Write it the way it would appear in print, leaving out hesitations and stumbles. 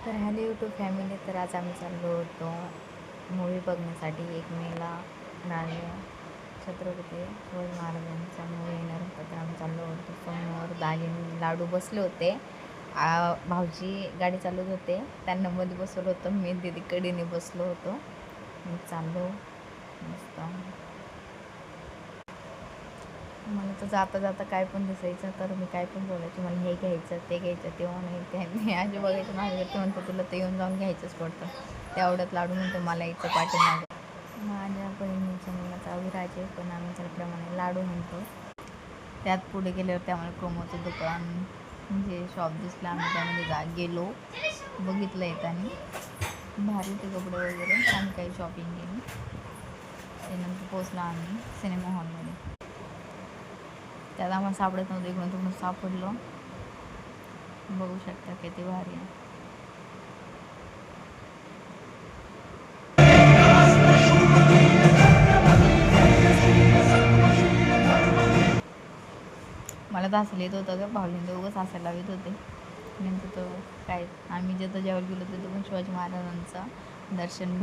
तर hello YouTube family. तर आज आम्ही चाललो होतो मूवी बघण्यासाठी. 1 मेला राजा छत्रपती शिवाजी महाराजांचा मूवी येणार होता, तर आम्ही चाललो होतो. समोर दाजी लाडू बसले होते. भाऊजी गाडी चालवत होते, त्यांना मध्ये बसवलं होतं. मी दीदी कडीने बसलो होतो. मी चाललो मस्त. मला तर जाता जाता काय पण दिसायचं, तर मी काय पण बोलायची, मला हे घ्यायचं ते घ्यायचं, तेव्हा नाही ते मी आजी बघायचं माझ्या ते म्हणतो तुला ते येऊन जाऊन घ्यायचंच पडतं. तेवढ्यात लाडू म्हणतो मला यायचं पाठीमागं. माझ्या बहिणीच्या मुलाचा अविराज आहे, पण आम्ही त्याप्रमाणे लाडू म्हणतो. त्यात पुढे गेल्यावर त्यामुळे प्रोमोचं दुकान म्हणजे शॉप दिसलं, आम्ही त्यामध्ये गेलो, बघितलं येताना भारी ते कपडे वगैरे. आम्ही काही शॉपिंग केली. त्यानंतर पोचलो आम्ही सिनेमा हॉलमध्ये. त्यात आम्हाला सापडत नव्हतं, इकडून तिकडून सापडलं. बघू शकता किती भारी आहे. मला तर हसायला येत होतं का, भावलींना उगाच हसायला लावत होते. नंतर तो काय आम्ही जिथं जेवायला गेलो तिथं पण शिवाजी महाराजांचं दर्शन